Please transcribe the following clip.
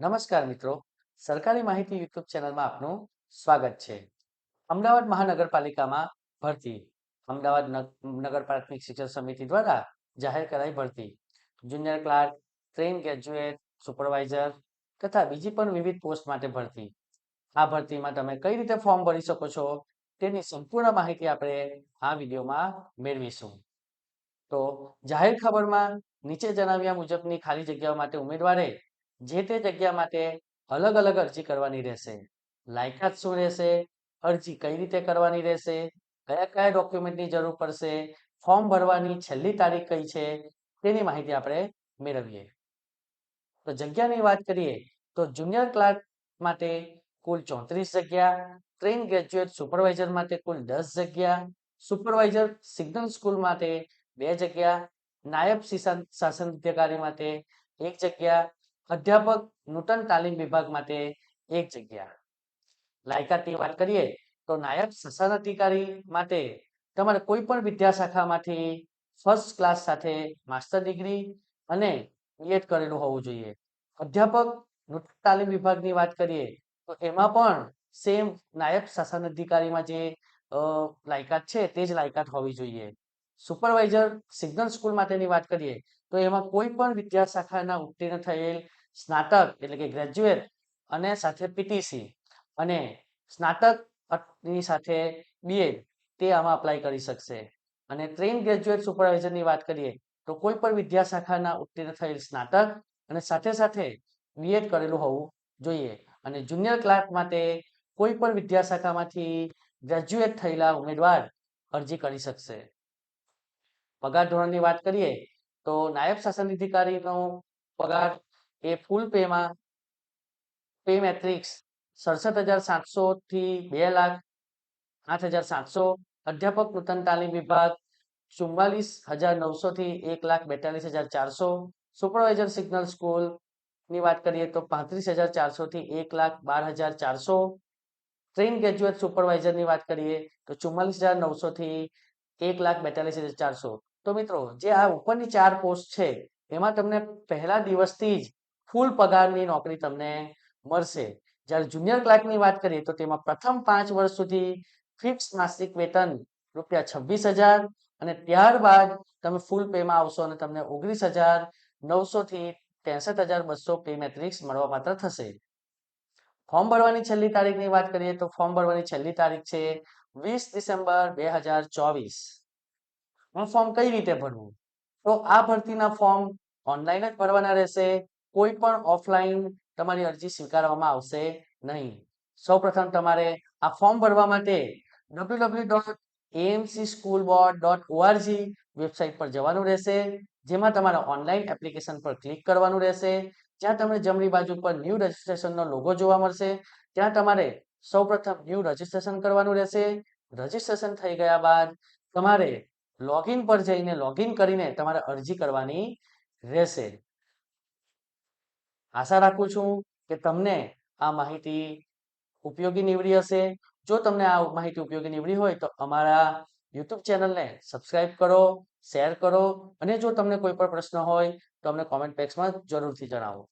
નમસ્કાર મિત્રો, સરકારી માહિતી યુટ્યુબ ચેનલમાં આપનું સ્વાગત છે. અમદાવાદ મહાનગરપાલિકામાં ભરતી. અમદાવાદ નગર પ્રાથમિક શિક્ષણ સમિતિ દ્વારા જાહેર કરાઈ ભરતી. Junior clerk, train graduate, supervisor તથા બીજી પણ વિવિધ પોસ્ટ માટે ભરતી. આ ભરતીમાં તમે કઈ રીતે ફોર્મ ભરી શકો છો તેની સંપૂર્ણ માહિતી આપણે આ વિડીયોમાં મેળવીશું. તો જાહેર ખબરમાં નીચે જણાવ્યા મુજબની ખાલી જગ્યાઓ માટે ઉમેદવારે જે તે જગ્યા માટે અલગ અલગ અરજી કરવાની રહેશે. લાયકાત શું રહેશે, અરજી કઈ રીતે કરવાની રહેશે, કયા કયા ડોક્યુમેન્ટની જરૂર પડશે, ફોર્મ ભરવાની છેલ્લી તારીખ કઈ છે તેની માહિતી આપણે મેળવીએ. તો જગ્યાની વાત કરીએ તો જુનિયર ક્લાર્ક માટે કુલ 34 જગ્યા, ટ્રેન ગ્રેજ્યુએટ સુપરવાઇઝર માટે કુલ 10 જગ્યા, સુપરવાઇઝર સિગ્નલ સ્કૂલ માટે 2 જગ્યા, નાયબ શાસન અધિકારી માટે 1 જગ્યા, અધ્યાપક નૂતન તાલીમ વિભાગ માટે 1 જગ્યા. લાયકાતની વાત કરીએ તો નાયબ શાસન અધિકારી માટે તમારે કોઈ પણ વિદ્યાશાખામાંથી ફર્સ્ટ ક્લાસ સાથે માસ્ટર ડિગ્રી અને બીએડ કરેલું હોવું જોઈએ. અધ્યાપક નૂતન તાલીમ વિભાગની વાત કરીએ તો એમાં પણ સેમ નાયબ શાસન અધિકારીમાં જે લાયકાત છે તે જ લાયકાત હોવી જોઈએ. સુપરવાઇઝર સિગ્નલ સ્કૂલ માટેની વાત કરીએ તો એમાં કોઈ પણ વિદ્યાશાખાના ઉત્તીર્ણ થયેલ સ્નાતક એટલે કે ગ્રેજ્યુએટ અને સાથે પીટીસી અને સ્નાતકની સાથે બીએડ તે આમાં અપ્લાય કરી શકશે. અને ટ્રેન ગ્રેજ્યુએટ સુપરવાઇઝરની વાત કરીએ તો કોઈ પણ વિદ્યાશાખાના ઉત્તીર્ણ થયેલ સ્નાતક અને સાથે સાથે બીએડ કરેલું હોવું જોઈએ. અને જુનિયર ક્લાર્ક માટે કોઈ પણ વિદ્યાશાખામાંથી ગ્રેજ્યુએટ થયેલા ઉમેદવાર અરજી કરી શકશે. પગાર ધોરણની વાત કરીએ તો નાયબ શાસન અધિકારીનો પગાર એ ફૂલ પેમાં પે મેટ્રિક્સ 67,700 થી 2,08,700, અધ્યાપક નૂતન તાલીમ વિભાગ 44,900 થી 1,42,400, સુપરવાઇઝર સિગ્નલ સ્કૂલ ની વાત કરીએ તો 35,400 થી 1,12,400, ટ્રેન ગ્રેજ્યુએટ સુપરવાઇઝરની વાત કરીએ તો 44,900 થી 1,42,400. તો મિત્રો જે આ ઉપરની 4 પોસ્ટ છે એમાં તમને પહેલા દિવસથી જ ફૂલ પગારની નોકરી તમને મળશે. જ્યારે જુનિયર ક્લાર્કની વાત કરીએ તો તેમાં પ્રથમ 5 વર્ષ સુધી ફિક્સ માસિક વેતન ₹26,000 અને ત્યારબાદ તમે ફૂલ પેમાં આવશો અને તમને 19,900 થી 63,200 પે મેટ્રિક્સ મળવાપાત્ર થશે. ફોર્મ ભરવાની છેલ્લી તારીખની વાત કરીએ તો ફોર્મ ભરવાની છેલ્લી તારીખ છે 20 ડિસેમ્બર 2024. આ ફોર્મ કઈ રીતે ભરવું? તો આ ભરતીના ફોર્મ ઓનલાઈન જ ભરવાના રહેશે. કોઈ પણ ઓફલાઈન તમારી અરજી સ્વીકારવામાં આવશે નહીં. સૌપ્રથમ તમારે આ ફોર્મ ભરવા માટે www.amcschoolboard.org વેબસાઇટ પર જવાનું રહેશે, જેમાં તમારે ઓનલાઈન એપ્લિકેશન પર ક્લિક કરવાનું રહેશે. જ્યાં તમને જમણી બાજુ પર ન્યૂ રજિસ્ટ્રેશનનો લોગો જોવા મળશે. ત્યાં તમારે સૌપ્રથમ ન્યૂ રજિસ્ટ્રેશન કરવાનું રહેશે. રજિસ્ટ્રેશન થઈ ગયા બાદ તમારે લોગિન પર જઈને લોગિન કરીને તમારે અરજી કરવાની રહેશે. આશા રાખું છું કે તમને આ માહિતી ઉપયોગી નીવડી હશે. જો તમને આ માહિતી ઉપયોગી નીવડી હોય તો અમારા યુટ્યુબ ચેનલને સબસ્ક્રાઇબ કરો, શેર કરો અને જો તમને કોઈ પણ પ્રશ્ન હોય તો અમને કોમેન્ટ બોક્સમાં જરૂરથી જણાવો.